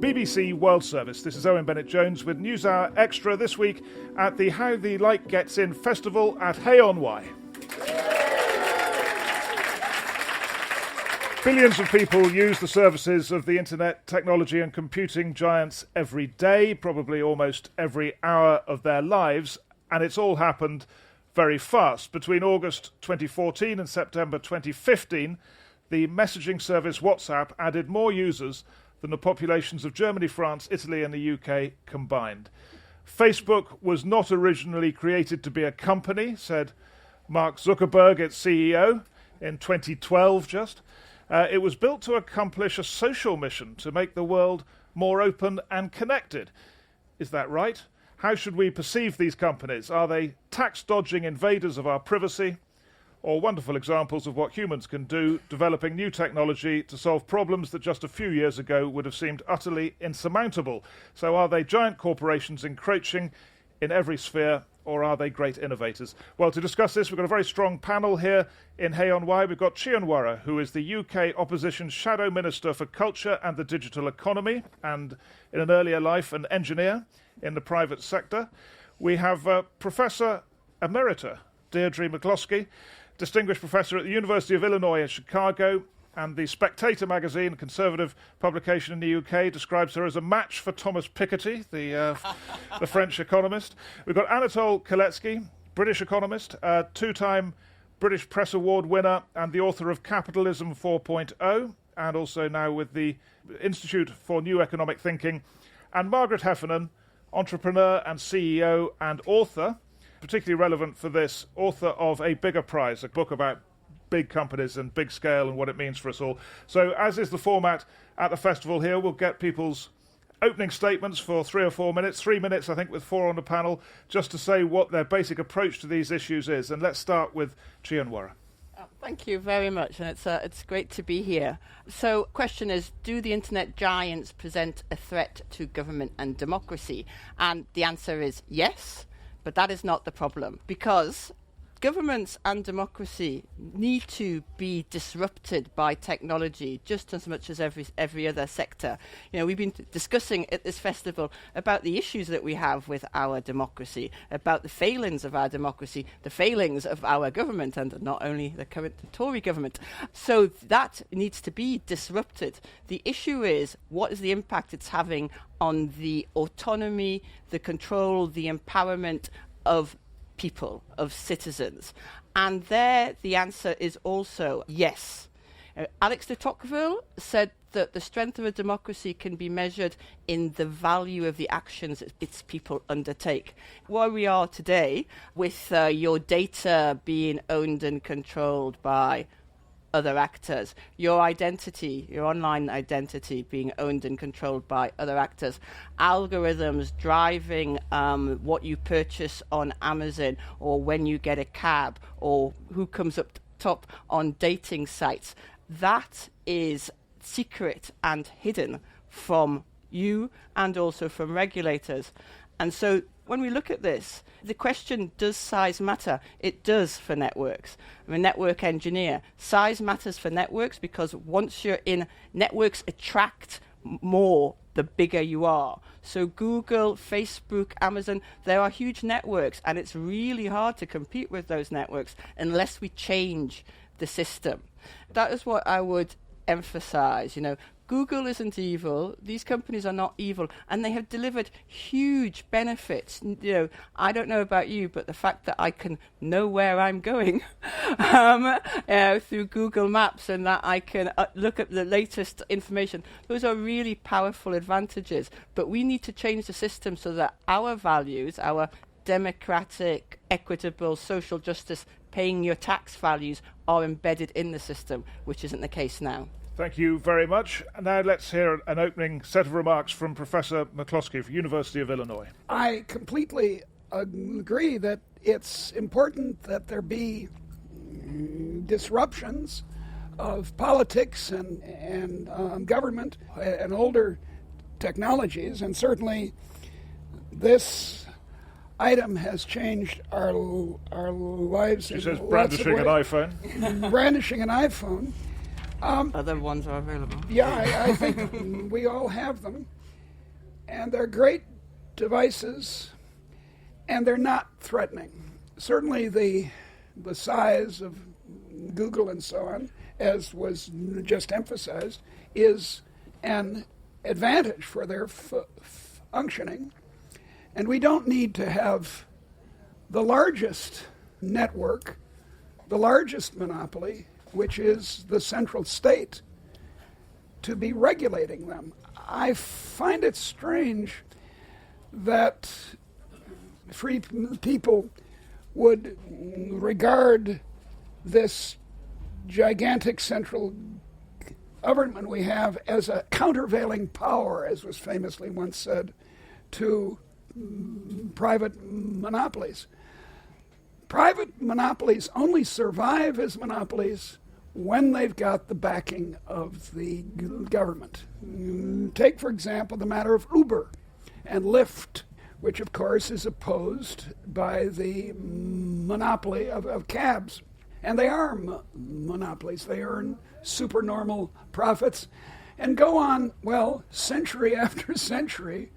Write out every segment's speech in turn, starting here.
BBC World Service. This is Owen Bennett-Jones with NewsHour Extra this week at the How the Light Gets In Festival at Hay-on-Wye. Billions of people use the services of the internet, technology and computing giants every day, probably almost every hour of their lives, and it's all happened very fast. Between August 2014 and September 2015, the messaging service WhatsApp added more users than the populations of Germany, France, Italy and the UK combined. Facebook was not originally created to be a company, said Mark Zuckerberg, its CEO, in 2012 just. It was built to accomplish a social mission to make the world more open and connected. Is that right? How should we perceive these companies? Are they tax-dodging invaders of our privacy? Or wonderful examples of what humans can do, developing new technology to solve problems that just a few years ago would have seemed utterly insurmountable. So are they giant corporations encroaching in every sphere, or are they great innovators? Well, to discuss this, we've got a very strong panel here in Hay-on-Wye. We've got Chianwara, who is the UK Opposition Shadow Minister for Culture and the Digital Economy, and in an earlier life, an engineer in the private sector. We have Professor Emerita Deirdre McCloskey, Distinguished Professor at the University of Illinois in Chicago, and the Spectator magazine, conservative publication in the UK, describes her as a match for Thomas Piketty, the French economist. We've got Anatole Kaletsky, British economist, two-time British Press Award winner and the author of Capitalism 4.0, and also now with the Institute for New Economic Thinking, and Margaret Heffernan, entrepreneur and CEO and author, particularly relevant for this, author of A Bigger Prize, a book about big companies and big scale and what it means for us all. So as is the format at the festival here, we'll get people's opening statements for 3 or 4 minutes, 3 minutes I think with 4 on the panel, just to say what their basic approach to these issues is. And let's start with Chianwara. Thank you very much, and it's great to be here. So, question is, do the internet giants present a threat to government and democracy? And the answer is yes. But that is not the problem, because governments and democracy need to be disrupted by technology just as much as every other sector. You know, we've been discussing at this festival about the issues that we have with our democracy, about the failings of our democracy, the failings of our government, and not only the current Tory government. So that needs to be disrupted. The issue is, what is the impact it's having on the autonomy, the control, the empowerment of people, of citizens? And there the answer is also yes. Alex de Tocqueville said that the strength of a democracy can be measured in the value of the actions its people undertake. Where we are today, with your data being owned and controlled by other actors, your identity, your online identity being owned and controlled by other actors, algorithms driving what you purchase on Amazon, or when you get a cab, or who comes up top on dating sites, that is secret and hidden from you and also from regulators. And so when we look at this, the question, does size matter? It does for networks. I'm a network engineer. Size matters for networks because once you're in, networks attract more the bigger you are. So Google, Facebook, Amazon, there are huge networks, and it's really hard to compete with those networks unless we change the system. That is what I would emphasize. You know, Google isn't evil. These companies are not evil, and they have delivered huge benefits. You know, I don't know about you, but the fact that I can know where I'm going through Google Maps, and that I can look at the latest information, those are really powerful advantages. But we need to change the system so that our values, our democratic, equitable, social justice, paying your tax values, are embedded in the system, which isn't the case now. Thank you very much. Now let's hear an opening set of remarks from Professor McCloskey from University of Illinois. I completely agree that it's important that there be disruptions of politics and government and older technologies, and certainly this item has changed our lives. She says brandishing an iPhone. Brandishing an iPhone. Other ones are available. Yeah, I think we all have them. And they're great devices, and they're not threatening. Certainly the size of Google and so on, as was just emphasized, is an advantage for their functioning. And we don't need to have the largest network, the largest monopoly, which is the central state, to be regulating them. I find it strange that free people would regard this gigantic central government we have as a countervailing power, as was famously once said, to private monopolies. Private monopolies only survive as monopolies when they've got the backing of the government. Take, for example, the matter of Uber and Lyft, which, of course, is opposed by the monopoly of cabs. And they are monopolies. They earn supernormal profits and go on, well, century after century,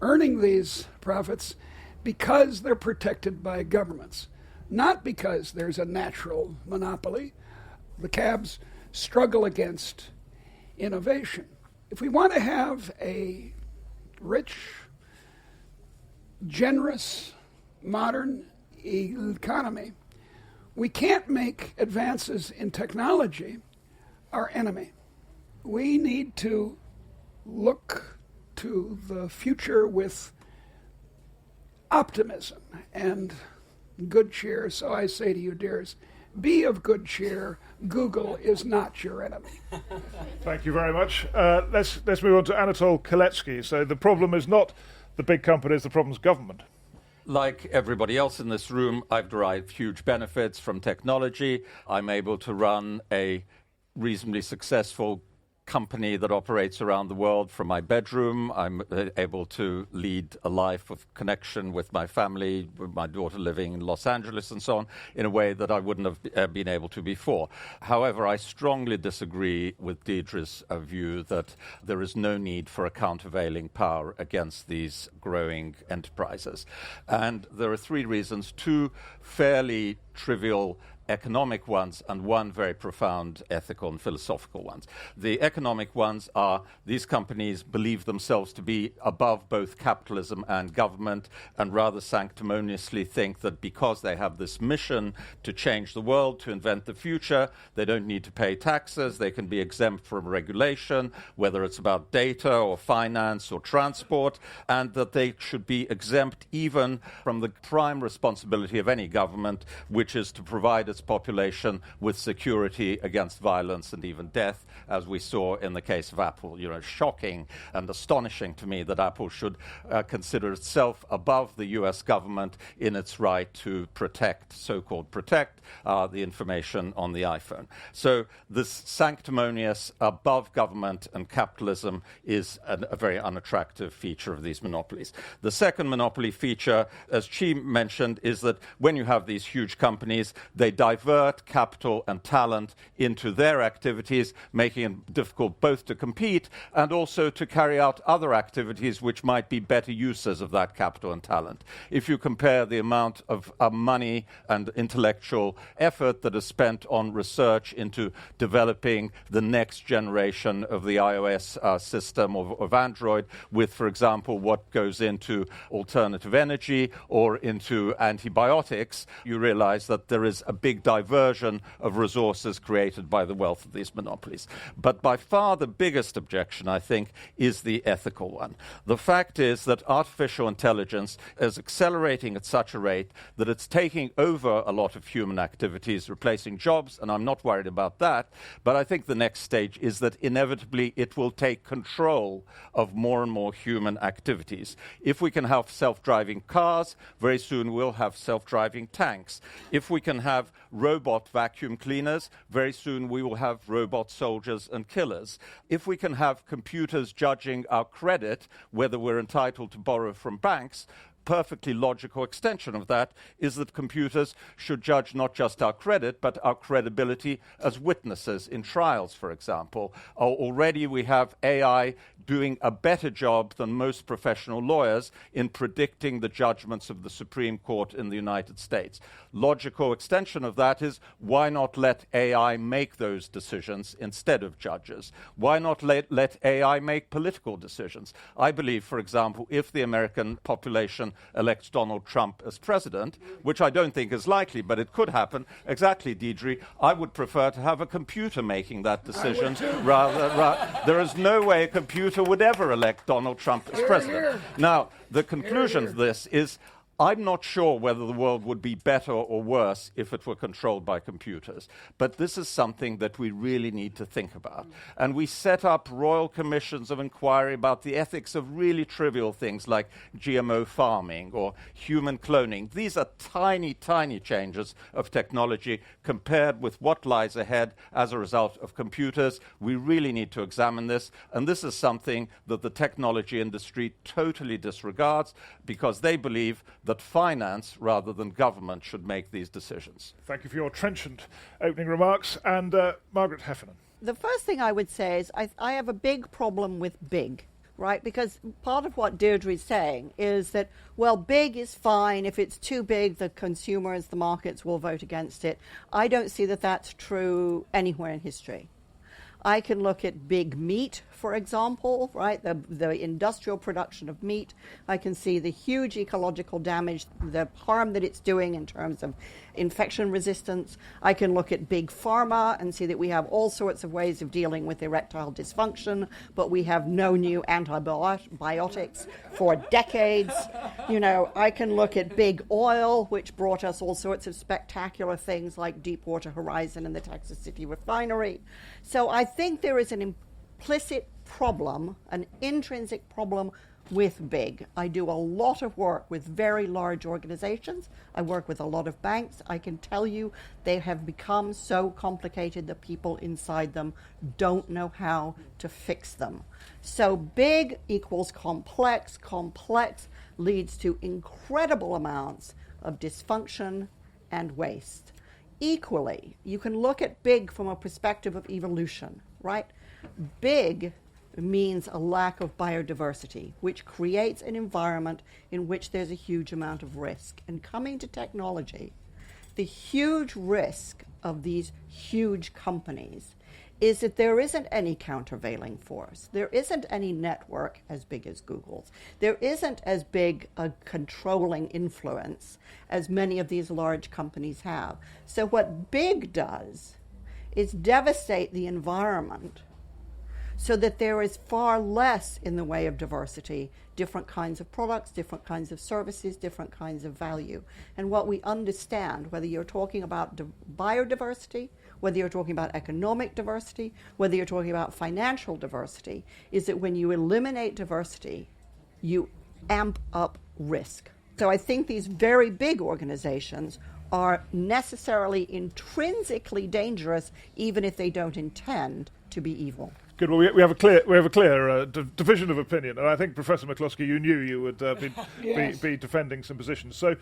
earning these profits because they're protected by governments, not because there's a natural monopoly. The cabs struggle against innovation. If we want to have a rich, generous, modern economy, we can't make advances in technology our enemy. We need to look to the future with optimism and good cheer. So I say to you, dears, be of good cheer. Google is not your enemy. Thank you very much. Let's move on to Anatol Kaletsky. So the problem is not the big companies, the problem is government. Like everybody else in this room, I've derived huge benefits from technology. I'm able to run a reasonably successful company that operates around the world from my bedroom. I'm able to lead a life of connection with my family, with my daughter living in Los Angeles and so on, in a way that I wouldn't have been able to before. However, I strongly disagree with Deirdre's view that there is no need for a countervailing power against these growing enterprises. And there are three reasons, two fairly trivial economic ones and one very profound ethical and philosophical ones. The economic ones are these companies believe themselves to be above both capitalism and government and rather sanctimoniously think that because they have this mission to change the world, to invent the future, they don't need to pay taxes, they can be exempt from regulation, whether it's about data or finance or transport, and that they should be exempt even from the prime responsibility of any government, which is to provide its population with security against violence and even death, as we saw in the case of Apple. Shocking and astonishing to me that Apple should consider itself above the US government in its right to protect, so-called protect, the information on the iPhone. So this sanctimonious above government and capitalism is a very unattractive feature of these monopolies. The second monopoly feature, as Chi mentioned, is that when you have these huge companies, they divert capital and talent into their activities, making it difficult both to compete and also to carry out other activities which might be better uses of that capital and talent. If you compare the amount of money and intellectual effort that is spent on research into developing the next generation of the iOS system of Android with, for example, what goes into alternative energy or into antibiotics, you realize that there is a big diversion of resources created by the wealth of these monopolies. But by far the biggest objection, I think, is the ethical one. The fact is that artificial intelligence is accelerating at such a rate that it's taking over a lot of human activities, replacing jobs, and I'm not worried about that. But I think the next stage is that inevitably it will take control of more and more human activities. If we can have self-driving cars, very soon we'll have self-driving tanks. If we can have robot vacuum cleaners, very soon we will have robot soldiers and killers. If we can have computers judging our credit, whether we're entitled to borrow from banks, perfectly logical extension of that is that computers should judge not just our credit, but our credibility as witnesses in trials, for example. Already we have AI doing a better job than most professional lawyers in predicting the judgments of the Supreme Court in the United States. Logical extension of that is, why not let AI make those decisions instead of judges? Why not let AI make political decisions? I believe, for example, if the American population elects Donald Trump as president, which I don't think is likely, but it could happen, exactly, Deidre, I would prefer to have a computer making that decision there is no way a computer would ever elect Donald Trump as president. Now, the conclusion of this is, I'm not sure whether the world would be better or worse if it were controlled by computers. But this is something that we really need to think about. And we set up royal commissions of inquiry about the ethics of really trivial things like GMO farming or human cloning. These are tiny, tiny changes of technology compared with what lies ahead as a result of computers. We really need to examine this. And this is something that the technology industry totally disregards because they believe that finance rather than government should make these decisions. Thank you for your trenchant opening remarks. And Margaret Heffernan. The first thing I would say is I have a big problem with big, right? Because part of what Deirdre is saying is that, well, big is fine. If it's too big, the consumers, the markets will vote against it. I don't see that that's true anywhere in history. I can look at big meat, for example, right? The industrial production of meat. I can see the huge ecological damage, the harm that it's doing in terms of infection resistance. I can look at big pharma and see that we have all sorts of ways of dealing with erectile dysfunction, but we have no new antibiotics for decades. You know, I can look at big oil, which brought us all sorts of spectacular things like Deepwater Horizon and the Texas City refinery. So I think there is an implicit problem, an intrinsic problem with big. I do a lot of work with very large organizations. I work with a lot of banks. I can tell you they have become so complicated that people inside them don't know how to fix them. So big equals complex. Complex leads to incredible amounts of dysfunction and waste. Equally, you can look at big from a perspective of evolution, right? Big means a lack of biodiversity, which creates an environment in which there's a huge amount of risk. And coming to technology, the huge risk of these huge companies is that there isn't any countervailing force. There isn't any network as big as Google's. There isn't as big a controlling influence as many of these large companies have. So what big does is devastate the environment so that there is far less in the way of diversity, different kinds of products, different kinds of services, different kinds of value. And what we understand, whether you're talking about biodiversity, whether you're talking about economic diversity, whether you're talking about financial diversity, is that when you eliminate diversity, you amp up risk. So I think these very big organizations are necessarily intrinsically dangerous, even if they don't intend to be evil. Good. Well, we have a clear division of opinion, and I think Professor McCloskey, you knew you would be defending some positions. So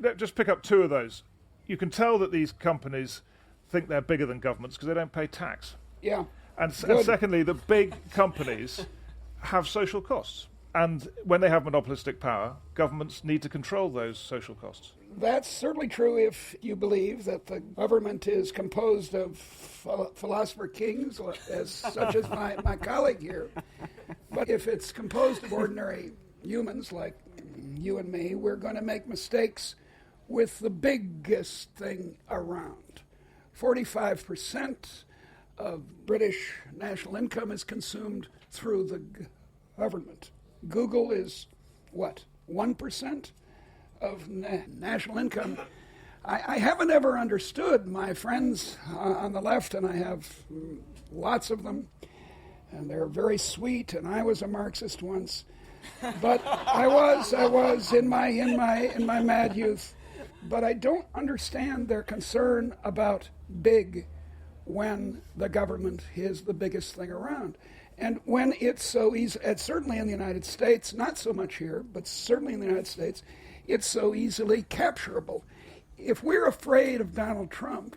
let's just pick up two of those. You can tell that these companies think they're bigger than governments because they don't pay tax. Yeah. And secondly, the big companies have social costs, and when they have monopolistic power, governments need to control those social costs. That's certainly true if you believe that the government is composed of philosopher kings, such as my colleague here. But if it's composed of ordinary humans like you and me, we're going to make mistakes with the biggest thing around. 45% of British national income is consumed through the government. Google is, 1% of national income? I haven't ever understood my friends on the left, and I have lots of them, and they're very sweet, and I was a Marxist once, but I was in my mad youth. But I don't understand their concern about big when the government is the biggest thing around. And when it's so easy, certainly in the United States, not so much here, but certainly in the United States, it's so easily capturable. If we're afraid of Donald Trump,